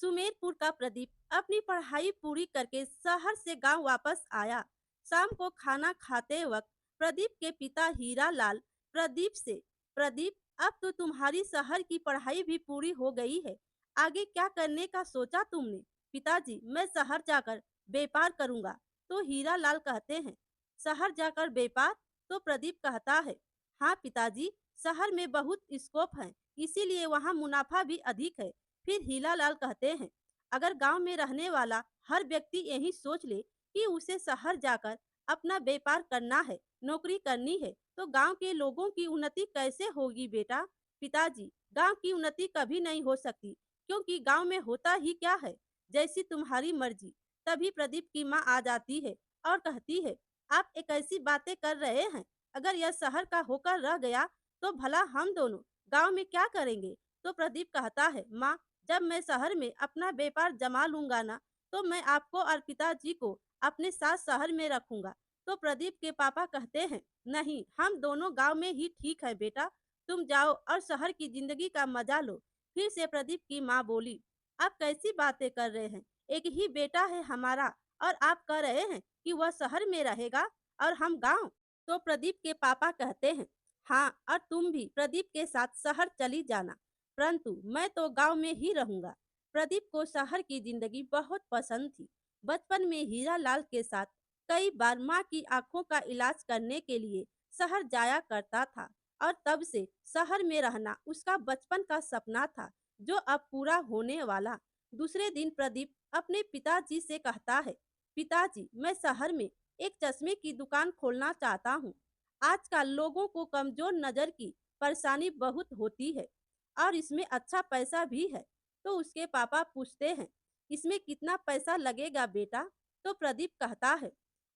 सुमेरपुर का प्रदीप अपनी पढ़ाई पूरी करके शहर से गांव वापस आया। शाम को खाना खाते वक्त प्रदीप के पिता हीरालाल प्रदीप से, प्रदीप, अब तो तुम्हारी शहर की पढ़ाई भी पूरी हो गई है, आगे क्या करने का सोचा तुमने? पिताजी, मैं शहर जाकर व्यापार करूंगा। तो हीरालाल कहते हैं, शहर जाकर व्यापार? तो प्रदीप कहता है, हाँ पिताजी, शहर में बहुत स्कोप है, इसीलिए वहाँ मुनाफा भी अधिक है। फिर हीरालाल कहते हैं, अगर गांव में रहने वाला हर व्यक्ति यही सोच ले कि उसे शहर जाकर अपना व्यापार करना है, नौकरी करनी है, तो गांव के लोगों की उन्नति कैसे होगी बेटा? पिताजी, गांव की उन्नति कभी नहीं हो सकती, क्योंकि गांव में होता ही क्या है, जैसी तुम्हारी मर्जी। तभी प्रदीप की माँ आ जाती है और कहती है, आप एक ऐसी बातें कर रहे हैं, अगर यह शहर का होकर रह गया तो भला हम दोनों गांव में क्या करेंगे? तो प्रदीप कहता है, माँ, जब मैं शहर में अपना व्यापार जमा लूंगा ना, तो मैं आपको और पिताजी को अपने साथ शहर में रखूंगा। तो प्रदीप के पापा कहते हैं, नहीं, हम दोनों गांव में ही ठीक है बेटा, तुम जाओ और शहर की जिंदगी का मजा लो। फिर से प्रदीप की माँ बोली, आप कैसी बातें कर रहे हैं, एक ही बेटा है हमारा, और आप कह रहे हैं कि वह शहर में रहेगा और हम गांव? तो प्रदीप के पापा कहते हैं, हाँ, और तुम भी प्रदीप के साथ शहर चली जाना, परंतु मैं तो गांव में ही रहूंगा। प्रदीप को शहर की जिंदगी बहुत पसंद थी। बचपन में हीरालाल के साथ कई बार माँ की आंखों का इलाज करने के लिए शहर जाया करता था, और तब से शहर में रहना उसका बचपन का सपना था, जो अब पूरा होने वाला। दूसरे दिन प्रदीप अपने पिताजी से कहता है, पिताजी, मैं शहर में एक चश्मे की दुकान खोलना चाहता हूँ। आजकल लोगों को कमजोर नजर की परेशानी बहुत होती है, और इसमें अच्छा पैसा भी है। तो उसके पापा पूछते हैं, इसमें कितना पैसा लगेगा बेटा? तो प्रदीप कहता है,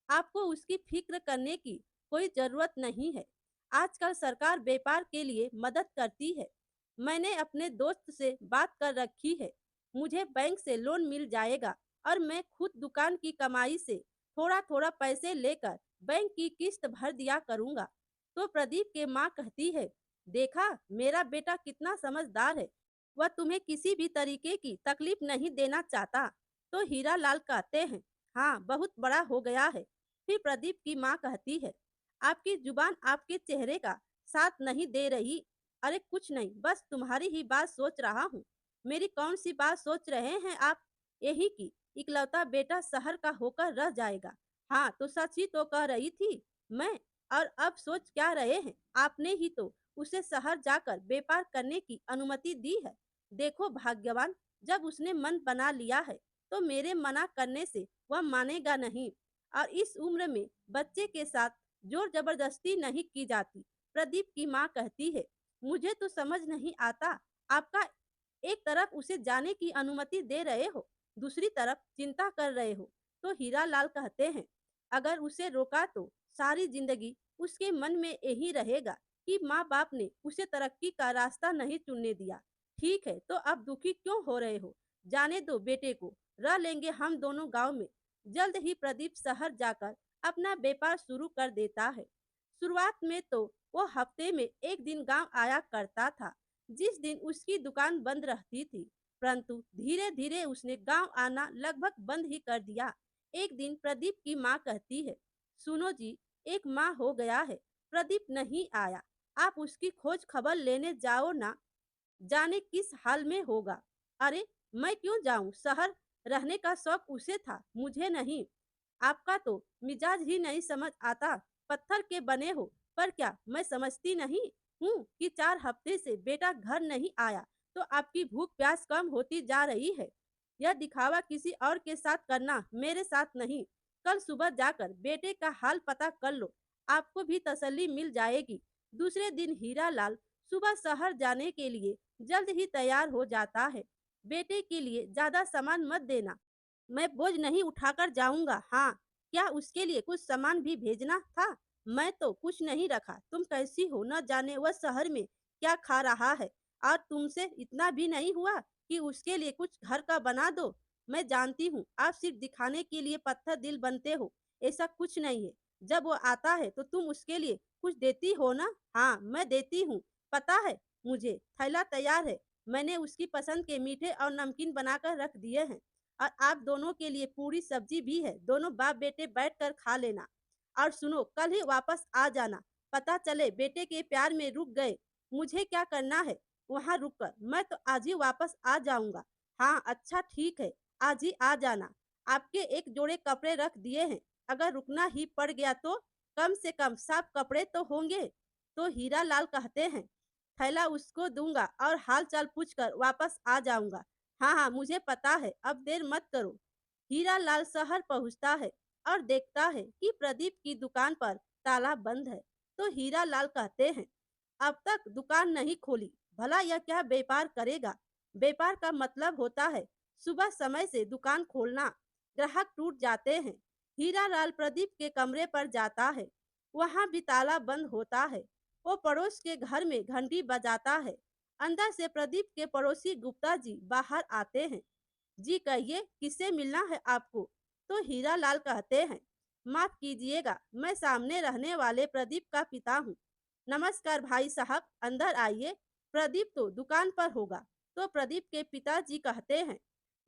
आपको उसकी फिक्र करने की कोई जरूरत नहीं है। आजकल सरकार व्यापार के लिए मदद करती है। मैंने अपने दोस्त से बात कर रखी है, मुझे बैंक से लोन मिल जाएगा, और मैं खुद दुकान की कमाई से थोड़ा थोड़ा पैसे लेकर बैंक की किस्त भर दिया करूंगा। तो प्रदीप के माँ कहती है, देखा, मेरा बेटा कितना समझदार है, वह तुम्हें किसी भी तरीके की तकलीफ नहीं देना चाहता। तो हीरालाल कहते हैं, हाँ, बहुत बड़ा हो गया है। फिर प्रदीप की माँ कहती है, आपकी जुबान आपके चेहरे का साथ नहीं दे रही। अरे कुछ नहीं, बस तुम्हारी ही बात सोच रहा हूँ। मेरी कौन सी बात सोच रहे हैं आप? यही कि इकलौता बेटा शहर का होकर रह जाएगा। हाँ, तो सच ही तो कह रही थी मैं। और अब सोच क्या रहे हैं? आपने ही तो उसे शहर जाकर व्यापार करने की अनुमति दी है। देखो भाग्यवान, जब उसने मन बना लिया है, तो मेरे मना करने से वह मानेगा नहीं। और इस उम्र में बच्चे के साथ जोर जबरदस्ती नहीं की जाती। प्रदीप की माँ कहती है, मुझे तो समझ नहीं आता, आपका एक तरफ उसे जाने की अनुमति दे रहे हो, दूसरी तरफ चिंता कर रहे हो। तो हीरालाल कहते हैं, अगर उसे रोका तो सारी जिंदगी उसके मन में यही रहेगा कि माँ बाप ने उसे तरक्की का रास्ता नहीं चुनने दिया। ठीक है, तो अब दुखी क्यों हो रहे हो? जाने दो बेटे को, रह लेंगे हम दोनों गांव में। जल्द ही प्रदीप शहर जाकर अपना व्यापार शुरू कर देता है। शुरुआत में तो वो हफ्ते में एक दिन गांव आया करता था, जिस दिन उसकी दुकान बंद रहती थी। परंतु धीरे धीरे उसने गांव आना लगभग बंद ही कर दिया। एक दिन प्रदीप की माँ कहती है, सुनो जी, एक माह हो गया है, प्रदीप नहीं आया, आप उसकी खोज खबर लेने जाओ ना, जाने किस हाल में होगा। अरे, मैं क्यों जाऊं? शहर रहने का शौक उसे था, मुझे नहीं। आपका तो मिजाज ही नहीं समझ आता, पत्थर के बने हो। पर क्या मैं समझती नहीं हूँ कि 4 हफ्ते से बेटा घर नहीं आया, तो आपकी भूख प्यास कम होती जा रही है? यह दिखावा किसी और के साथ करना, मेरे साथ नहीं। कल सुबह जाकर बेटे का हाल पता कर लो, आपको भी तसल्ली मिल जाएगी। दूसरे दिन हीरालाल सुबह शहर जाने के लिए जल्द ही तैयार हो जाता है। बेटे के लिए ज्यादा सामान मत देना, मैं बोझ नहीं उठाकर जाऊंगा। हाँ, क्या उसके लिए कुछ सामान भी भेजना था? मैं तो कुछ नहीं रखा, तुम कैसी हो, न जाने वह शहर में क्या खा रहा है। और तुमसे इतना भी नहीं हुआ कि उसके लिए कुछ घर का बना दो? मैं जानती हूँ आप सिर्फ दिखाने के लिए पत्थर दिल बनते हो, ऐसा कुछ नहीं है। जब वो आता है तो तुम उसके लिए कुछ देती हो ना? हाँ, मैं देती हूँ, पता है मुझे। थैला तैयार है, मैंने उसकी पसंद के मीठे और नमकीन बनाकर रख दिए हैं और आप दोनों के लिए पूरी सब्जी भी है, दोनों बाप बेटे बैठकर खा लेना। और सुनो, कल ही वापस आ जाना। पता चले बेटे के प्यार में रुक गए। मुझे क्या करना है वहाँ रुक कर, मैं तो आज ही वापस आ जाऊंगा। हाँ अच्छा ठीक है, आज ही आ जाना। आपके एक जोड़े कपड़े रख दिए हैं, अगर रुकना ही पड़ गया तो कम से कम साफ कपड़े तो होंगे। तो हीरा लाल कहते हैं, थैला उसको दूंगा और हाल चाल पूछकर वापस आ जाऊंगा। हाँ हाँ मुझे पता है, अब देर मत करो। हीरा लाल शहर पहुंचता है और देखता है कि प्रदीप की दुकान पर ताला बंद है। तो हीरा लाल कहते हैं, अब तक दुकान नहीं खोली, भला यह क्या व्यापार करेगा। व्यापार का मतलब होता है सुबह समय से दुकान खोलना। ग्राहक टूट जाते हैं। हीरा लाल प्रदीप के कमरे पर जाता है, वहां भी ताला बंद होता है। वो पड़ोस के घर में घंटी बजाता है। अंदर से प्रदीप के पड़ोसी गुप्ता जी बाहर आते हैं। जी कहिए, किससे मिलना है आपको। तो हीरा लाल कहते हैं, माफ कीजिएगा, मैं सामने रहने वाले प्रदीप का पिता हूँ। नमस्कार भाई साहब, अंदर आइए। प्रदीप तो दुकान पर होगा। तो प्रदीप के पिताजी कहते हैं,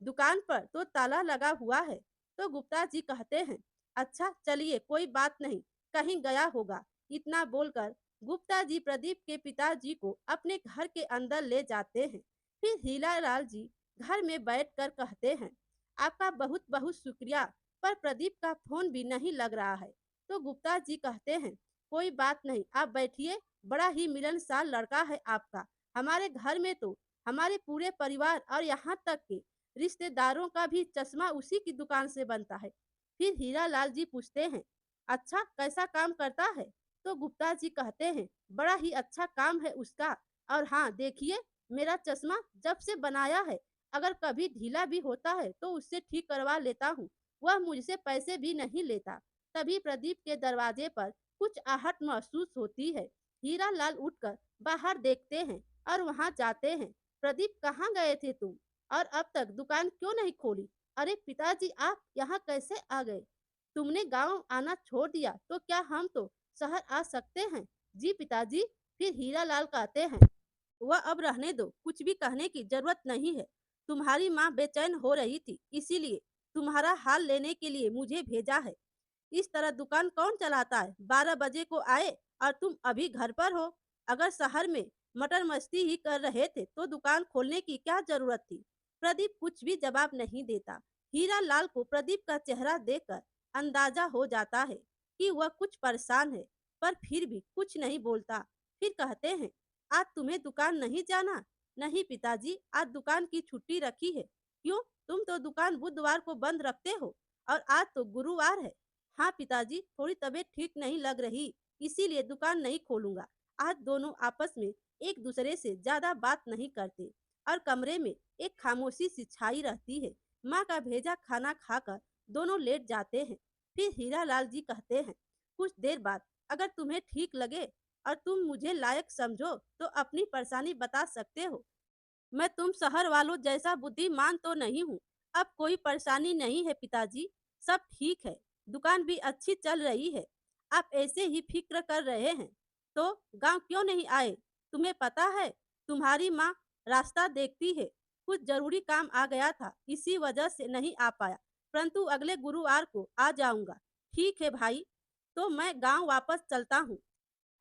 दुकान पर तो ताला लगा हुआ है। तो गुप्ता जी कहते हैं, अच्छा चलिए कोई बात नहीं, कहीं गया होगा। इतना बोलकर गुप्ता जी प्रदीप के पिताजी को अपने घर के अंदर ले जाते हैं। फिर हीरा लाल जी घर में बैठकर कहते हैं, आपका बहुत बहुत शुक्रिया, पर प्रदीप का फोन भी नहीं लग रहा है। तो गुप्ता जी कहते हैं, कोई बात नहीं, आप बैठिए, बड़ा ही मिलनसार लड़का है आपका। हमारे घर में तो हमारे पूरे परिवार और यहाँ तक के रिश्तेदारों का भी चश्मा उसी की दुकान से बनता है। फिर हीरा लाल जी पूछते हैं, अच्छा कैसा काम करता है। तो गुप्ता जी कहते हैं, बड़ा ही अच्छा काम है उसका। और हाँ देखिए, मेरा चश्मा जब से बनाया है, अगर कभी ढीला भी होता है तो उससे ठीक करवा लेता हूँ। वह मुझसे पैसे भी नहीं लेता। तभी प्रदीप के दरवाजे पर कुछ आहट महसूस होती है। हीरा लाल उठकर बाहर देखते हैं और वहां जाते हैं। प्रदीप, कहाँ गए थे तुम, और अब तक दुकान क्यों नहीं खोली। अरे पिताजी, आप यहाँ कैसे आ गए। तुमने गांव आना छोड़ दिया तो क्या हम तो शहर आ सकते हैं। जी पिताजी। फिर हीरा लाल कहते हैं, वह अब रहने दो, कुछ भी कहने की जरूरत नहीं है। तुम्हारी माँ बेचैन हो रही थी, इसीलिए तुम्हारा हाल लेने के लिए मुझे भेजा है। इस तरह दुकान कौन चलाता है, 12 बजे को आए और तुम अभी घर पर हो। अगर शहर में मटर मस्ती ही कर रहे थे तो दुकान खोलने की क्या जरूरत थी। प्रदीप कुछ भी जवाब नहीं देता। हीरा लाल को प्रदीप का चेहरा देखकर अंदाजा हो जाता है कि वह कुछ परेशान है, पर फिर भी कुछ नहीं बोलता। फिर कहते हैं, आज तुम्हें दुकान नहीं जाना। नहीं पिताजी, आज दुकान की छुट्टी रखी है। क्यों, तुम तो दुकान बुधवार को बंद रखते हो और आज तो गुरुवार है। हाँ पिताजी, थोड़ी तबीयत ठीक नहीं लग रही, इसीलिए दुकान नहीं खोलूंगा। आज दोनों आपस में एक दूसरे से ज्यादा बात नहीं करते और कमरे में एक खामोशी सी छाई रहती है। माँ का भेजा खाना खाकर दोनों लेट जाते हैं। फिर हीरा लाल जी कहते हैं, कुछ देर बाद अगर तुम्हें ठीक लगे और तुम मुझे लायक समझो तो अपनी परेशानी बता सकते हो। मैं तुम शहर वालों जैसा बुद्धिमान तो नहीं हूँ। अब कोई परेशानी नहीं है पिताजी, सब ठीक है। दुकान भी अच्छी चल रही है। आप ऐसे ही फिक्र कर रहे हैं तो गांव क्यों नहीं आए। तुम्हें पता है, तुम्हारी माँ रास्ता देखती है। कुछ जरूरी काम आ गया था, इसी वजह से नहीं आ पाया, परंतु अगले गुरुवार को आ जाऊंगा। ठीक है भाई, तो मैं गांव वापस चलता हूँ।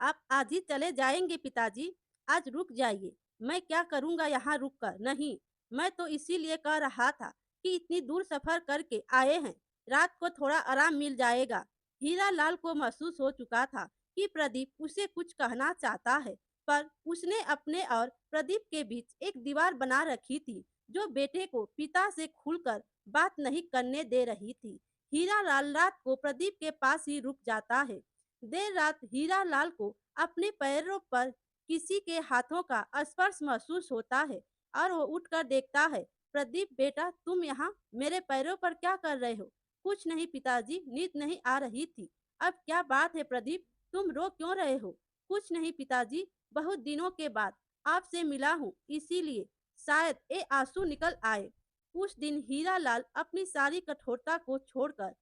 आप आज ही चले जाएंगे पिताजी। आज रुक जाइए, मैं क्या करूंगा यहाँ रुक कर। नहीं, मैं तो इसीलिए कह रहा था कि इतनी दूर सफर करके आए हैं, रात को थोड़ा आराम मिल जाएगा। हीरा लाल को महसूस हो चुका था कि प्रदीप उसे कुछ कहना चाहता है, पर उसने अपने और प्रदीप के बीच एक दीवार बना रखी थी जो बेटे को पिता से खुलकर बात नहीं करने दे रही थी। हीरा लाल रात को प्रदीप के पास ही रुक जाता है। देर रात हीरा लाल को अपने पैरों पर किसी के हाथों का स्पर्श महसूस होता है और वो उठकर देखता है। प्रदीप बेटा, तुम यहाँ मेरे पैरों पर क्या कर रहे हो। कुछ नहीं पिताजी, नींद नहीं आ रही थी। अब क्या बात है प्रदीप, तुम रो क्यों रहे हो। कुछ नहीं पिताजी, बहुत दिनों के बाद आपसे मिला हूँ, इसीलिए शायद ये आंसू निकल आए। उस दिन हीरा लाल अपनी सारी कठोरता को छोड़कर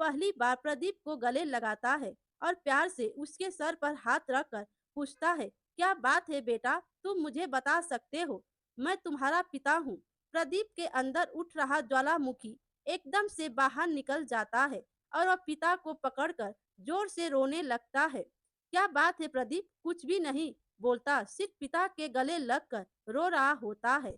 पहली बार प्रदीप को गले लगाता है और प्यार से उसके सर पर हाथ रखकर पूछता है, क्या बात है बेटा, तुम मुझे बता सकते हो। मैं तुम्हारा पिता हूँ। प्रदीप के अंदर उठ रहा ज्वालामुखी एकदम से बाहर निकल जाता है और वह पिता को पकड़कर जोर से रोने लगता है। क्या बात है प्रदीप? कुछ भी नहीं बोलता, सिर्फ पिता के गले लगकर रो रहा होता है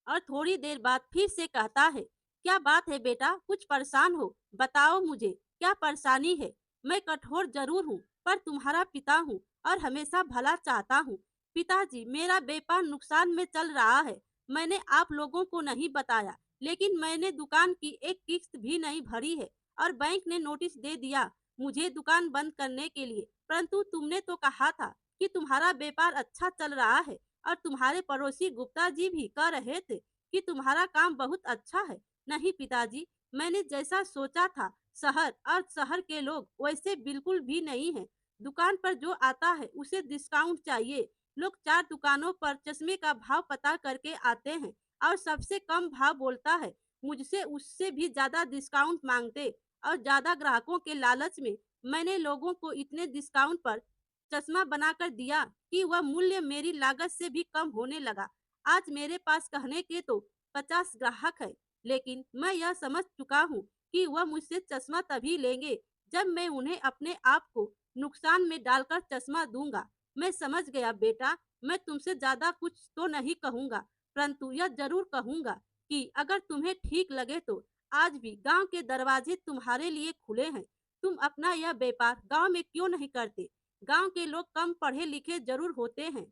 और थोड़ी देर बाद फिर से कहता है, क्या बात है बेटा? कुछ परेशान हो? बताओ मुझे, क्या परेशानी है? मैं कठोर जरूर हूँ, पर तुम्हारा पिता हूँ और हमेशा भला चाहता हूँ। पिताजी, मेरा व्यापार नुकसान में चल रहा है। मैंने आप लोगों को नहीं बताया, लेकिन मैंने दुकान की एक किस्त भी नहीं भरी है और बैंक ने नोटिस दे दिया मुझे दुकान बंद करने के लिए। परंतु तुमने तो कहा था कि तुम्हारा व्यापार अच्छा चल रहा है और तुम्हारे पड़ोसी गुप्ता जी भी कह रहे थे कि तुम्हारा काम बहुत अच्छा है। नहीं पिताजी, मैंने जैसा सोचा था शहर के लोग वैसे बिल्कुल भी नहीं है। दुकान पर जो आता है उसे डिस्काउंट चाहिए। लोग 4 दुकानों पर चश्मे का भाव पता करके आते हैं और सबसे कम भाव बोलता है। मुझसे उससे भी ज्यादा डिस्काउंट मांगते और ज्यादा ग्राहकों के लालच में मैंने लोगों को इतने डिस्काउंट पर चश्मा बनाकर दिया कि वह मूल्य मेरी लागत से भी कम होने लगा। आज मेरे पास कहने के तो 50 ग्राहक है, लेकिन मैं यह समझ चुका हूँ कि वह मुझसे चश्मा तभी लेंगे जब मैं उन्हें अपने आप को नुकसान में डालकर चश्मा दूंगा। मैं समझ गया बेटा, मैं तुमसे ज्यादा कुछ तो नहीं कहूँगा, परंतु यह जरूर कहूँगा कि अगर तुम्हें ठीक लगे तो आज भी गांव के दरवाजे तुम्हारे लिए खुले हैं। तुम अपना यह व्यापार गांव में क्यों नहीं करते? गांव के लोग कम पढ़े लिखे जरूर होते हैं,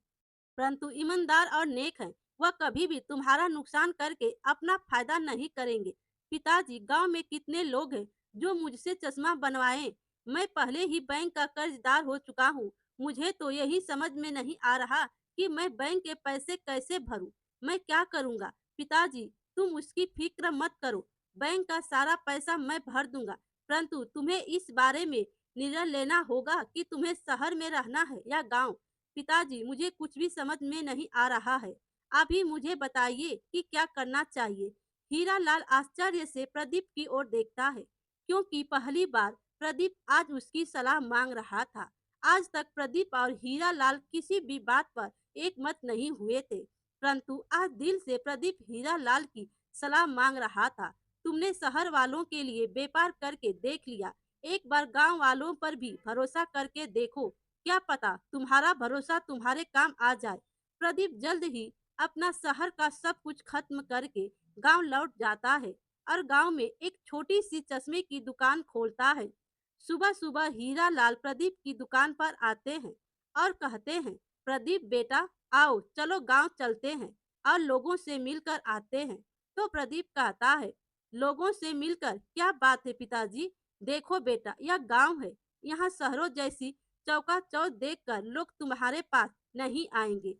परंतु ईमानदार और नेक हैं। वह कभी भी तुम्हारा नुकसान करके अपना फायदा नहीं करेंगे। पिताजी, गांव में कितने लोग हैं जो मुझसे चश्मा बनवाएं? मैं पहले ही बैंक का कर्जदार हो चुका हूँ। मुझे तो यही समझ में नहीं आ रहा कि मैं बैंक के पैसे कैसे भरूं। मैं क्या करूंगा? पिताजी, तुम उसकी फिक्र मत करो। बैंक का सारा पैसा मैं भर दूंगा, परंतु तुम्हें इस बारे में निर्णय लेना होगा कि तुम्हें शहर में रहना है या गांव। पिताजी, मुझे कुछ भी समझ में नहीं आ रहा है। आप ही मुझे बताइए कि क्या करना चाहिए। हीरालाल आश्चर्य से प्रदीप की ओर देखता है, क्योंकि पहली बार प्रदीप आज उसकी सलाह मांग रहा था। आज तक प्रदीप और हीरालाल किसी भी बात पर एक मत नहीं हुए थे, परंतु आज दिल से प्रदीप हीरालाल की सलाह मांग रहा था। तुमने शहर वालों के लिए व्यापार करके देख लिया, एक बार गांव वालों पर भी भरोसा करके देखो। क्या पता तुम्हारा भरोसा तुम्हारे काम आ जाए। प्रदीप जल्द ही अपना शहर का सब कुछ खत्म करके गांव लौट जाता है और गांव में एक छोटी सी चश्मे की दुकान खोलता है। सुबह सुबह हीरा लाल प्रदीप की दुकान पर आते हैं और कहते हैं, प्रदीप बेटा, आओ चलो गांव चलते हैं और लोगों से मिलकर आते हैं। तो प्रदीप कहता है, लोगों से मिलकर क्या बात है पिताजी? देखो बेटा, यह गांव है। यहाँ शहरों जैसी चौका चौथ देखकर लोग तुम्हारे पास नहीं आएंगे।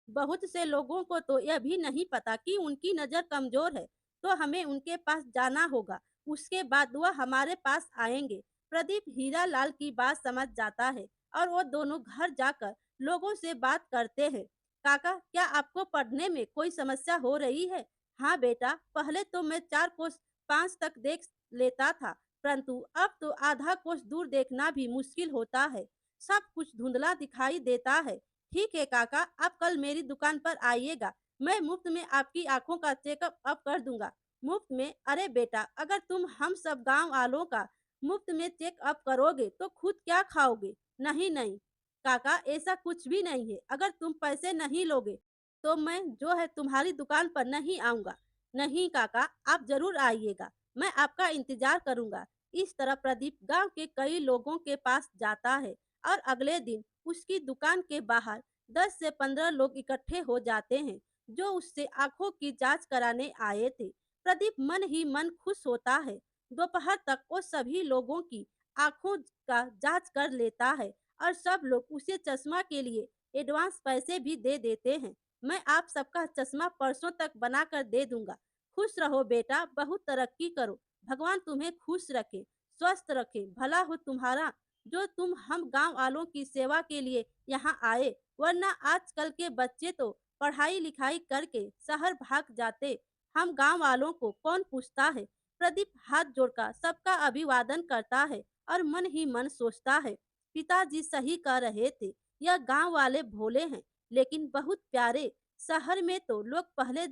बहुत से लोगों को तो यह भी नहीं पता कि उनकी नज़र कमजोर है, तो हमें उनके पास जाना होगा, उसके बाद वह हमारे पास आएंगे। प्रदीप हीरालाल की बात समझ जाता है और वो दोनों घर जाकर लोगों से बात करते हैं। काका, क्या आपको पढ़ने में कोई समस्या हो रही है? हाँ बेटा, पहले तो मैं 4 कोस 5 तक देख लेता था, परंतु अब तो आधा कोस दूर देखना भी मुश्किल होता है। सब कुछ धुंधला दिखाई देता है। ठीक है काका, आप कल मेरी दुकान पर आइएगा। मैं मुफ्त में आपकी आंखों का चेकअप अप कर दूंगा। मुफ्त में? अरे बेटा, अगर तुम हम सब गांव वालों का मुफ्त में चेकअप करोगे तो खुद क्या खाओगे? नहीं नहीं काका, ऐसा कुछ भी नहीं है। अगर तुम पैसे नहीं लोगे तो मैं जो है तुम्हारी दुकान पर नहीं आऊंगा। नहीं काका, आप जरूर आइएगा, मैं आपका इंतजार करूंगा। इस तरह प्रदीप गांव के कई लोगों के पास जाता है और अगले दिन उसकी दुकान के बाहर 10 से 15 लोग इकट्ठे हो जाते हैं, जो उससे आंखों की जांच कराने आए थे। प्रदीप मन ही मन खुश होता है। दोपहर तक वो सभी लोगों की आंखों का जांच कर लेता है और सब लोग उसे चश्मा के लिए एडवांस पैसे भी दे देते हैं। मैं आप सबका चश्मा परसों तक बनाकर दे दूंगा। खुश रहो बेटा, बहुत तरक्की करो। भगवान तुम्हें खुश रखे, स्वस्थ रखे, भला हो तुम्हारा, जो तुम हम गांव वालों की सेवा के लिए यहाँ आए, वरना आजकल के बच्चे तो पढ़ाई लिखाई करके शहर भाग जाते। हम गांव वालों को कौन पूछता है? प्रदीप हाथ जोड़कर सबका अभिवादन करता है और मन ही मन सोचता है, पिताजी सही कह रहे थे, यह गांव वाले भोले हैं लेकिन बहुत प्यारे। शहर में तो लोग पहले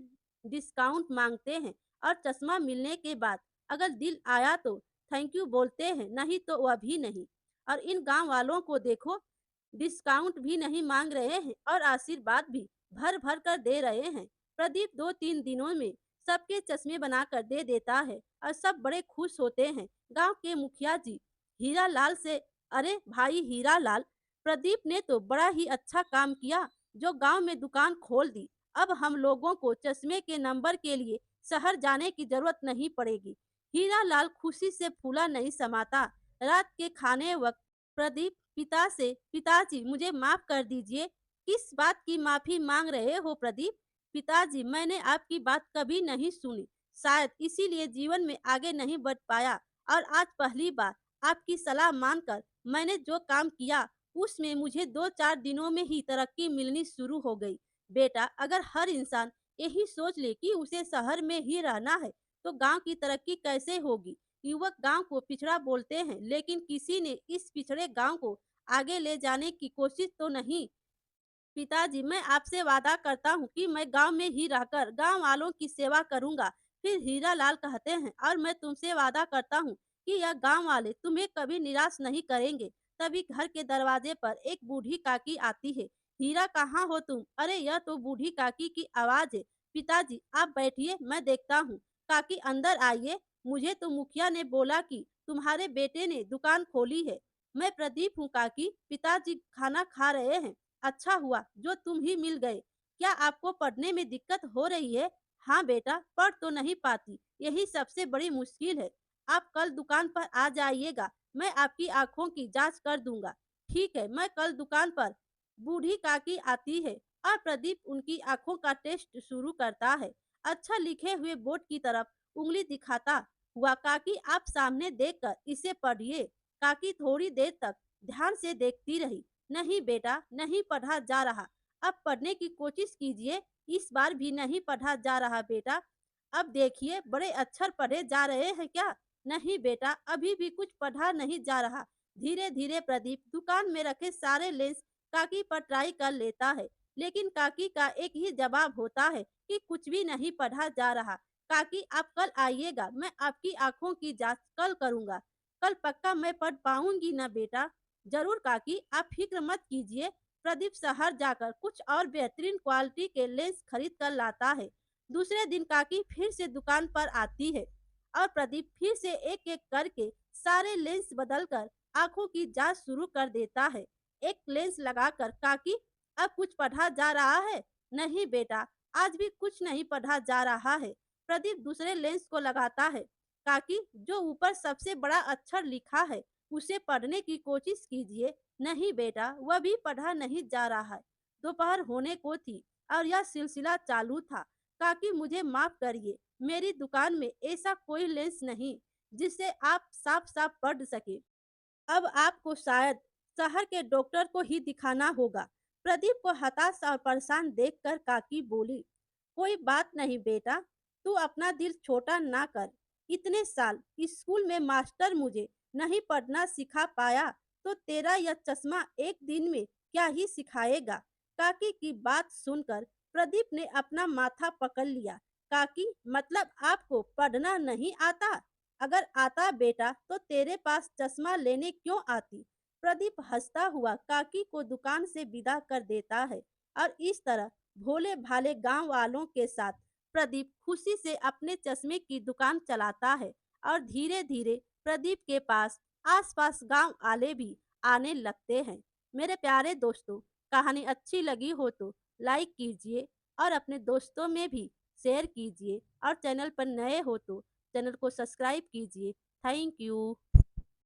डिस्काउंट मांगते हैं और चश्मा मिलने के बाद अगर दिल आया तो थैंक यू बोलते हैं, नहीं तो वह भी नहीं। और इन गांव वालों को देखो, डिस्काउंट भी नहीं मांग रहे हैं और आशीर्वाद भी भर भर कर दे रहे हैं। प्रदीप 2-3 दिनों में सबके चश्मे बनाकर दे देता है और सब बड़े खुश होते हैं। गांव के मुखिया जी हीरा लाल से, अरे भाई हीरा लाल, प्रदीप ने तो बड़ा ही अच्छा काम किया जो गांव में दुकान खोल दी। अब हम लोगों को चश्मे के नंबर के लिए शहर जाने की जरूरत नहीं पड़ेगी। हीरा लाल खुशी से फूला नहीं समाता। रात के खाने वक्त प्रदीप पिता से, पिताजी मुझे माफ कर दीजिए। किस बात की माफी मांग रहे हो प्रदीप? पिताजी, मैंने आपकी बात कभी नहीं सुनी, शायद इसीलिए जीवन में आगे नहीं बढ़ पाया, और आज पहली बार आपकी सलाह मानकर मैंने जो काम किया उसमें मुझे 2-4 दिनों में ही तरक्की मिलनी शुरू हो गई। बेटा, अगर हर इंसान यही सोच ले कि उसे शहर में ही रहना है तो गांव की तरक्की कैसे होगी? युवक गांव को पिछड़ा बोलते हैं, लेकिन किसी ने इस पिछड़े गांव को आगे ले जाने की कोशिश तो नहीं। पिताजी, मैं आपसे वादा करता हूँ कि मैं गांव में ही रहकर गांव वालों की सेवा करूंगा। फिर हीरा लाल कहते हैं, और मैं तुमसे वादा करता हूँ कि यह गांव वाले तुम्हें कभी निराश नहीं करेंगे। तभी घर के दरवाजे पर एक बूढ़ी काकी आती है। हीरा, कहाँ हो तुम? अरे, यह तो बूढ़ी काकी की आवाज है। पिताजी, आप बैठिए, मैं देखता हूँ। काकी, अंदर आइए। मुझे तो मुखिया ने बोला कि तुम्हारे बेटे ने दुकान खोली है। मैं प्रदीप हूँ काकी। पिताजी खाना खा रहे हैं। अच्छा हुआ जो तुम ही मिल गए। क्या आपको पढ़ने में दिक्कत हो रही है? हाँ बेटा, पढ़ तो नहीं पाती, यही सबसे बड़ी मुश्किल है। आप कल दुकान पर आ जाइएगा, मैं आपकी आंखों की जांच कर दूंगा। ठीक है, मैं कल दुकान पर। बूढ़ी काकी आती है और प्रदीप उनकी आंखों का टेस्ट शुरू करता है। अच्छा लिखे हुए बोर्ड की तरफ उंगली दिखाता हुआ, काकी आप सामने देखकर इसे पढ़िए। काकी थोड़ी देर तक ध्यान से देखती रही। नहीं बेटा, नहीं पढ़ा जा रहा। अब पढ़ने की कोशिश कीजिए। इस बार भी नहीं पढ़ा जा रहा बेटा। अब देखिए, बड़े अक्षर पढ़े जा रहे हैं क्या? नहीं बेटा, अभी भी कुछ पढ़ा नहीं जा रहा। धीरे धीरे प्रदीप दुकान में रखे सारे लेंस काकी पर ट्राई कर लेता है, लेकिन काकी का एक ही जवाब होता है कि कुछ भी नहीं पढ़ा जा रहा। काकी, आप कल आइएगा, मैं आपकी आंखों की जांच कल करूंगा। कल पक्का मैं पढ़ पाऊंगी ना बेटा? जरूर काकी, आप फिक्र मत कीजिए। प्रदीप शहर जाकर कुछ और बेहतरीन क्वालिटी के लेंस खरीद कर लाता है। दूसरे दिन काकी फिर से दुकान पर आती है और प्रदीप फिर से एक एक करके सारे लेंस बदलकर आंखों की जांच शुरू कर देता है। एक लेंस लगाकर, काकी अब कुछ पढ़ा जा रहा है? नहीं बेटा, आज भी कुछ नहीं पढ़ा जा रहा है। प्रदीप दूसरे लेंस को लगाता है। काकी, जो ऊपर सबसे बड़ा अक्षर लिखा है उसे पढ़ने की कोशिश कीजिए। नहीं बेटा, वह भी पढ़ा नहीं जा रहा है। दोपहर होने को थी और यह सिलसिला चालू था। काकी, मुझे माफ करिए, मेरी दुकान में ऐसा कोई लेंस नहीं जिससे आप साफ साफ पढ़ सके। अब आपको शायद शहर के डॉक्टर को ही दिखाना होगा। प्रदीप को हताश और परेशान देखकर काकी बोली, कोई बात नहीं बेटा, तू अपना दिल छोटा ना कर। इतने साल स्कूल में मास्टर मुझे नहीं पढ़ना सिखा पाया तो तेरा यह चश्मा एक दिन में क्या ही सिखाएगा? काकी की बात सुनकर प्रदीप ने अपना माथा पकड़ लिया। काकी, मतलब आपको पढ़ना नहीं आता? अगर आता बेटा तो तेरे पास चश्मा लेने क्यों आती? प्रदीप हंसता हुआ काकी को दुकान से विदा कर देता है और इस तरह भोले भाले गांव वालों के साथ प्रदीप खुशी से अपने चश्मे की दुकान चलाता है। और धीरे धीरे प्रदीप के पास आसपास गांव वाले भी आने लगते हैं। मेरे प्यारे दोस्तों, कहानी अच्छी लगी हो तो लाइक कीजिए और अपने दोस्तों में भी शेयर कीजिए, और चैनल पर नए हो तो चैनल को सब्सक्राइब कीजिए। Thank you.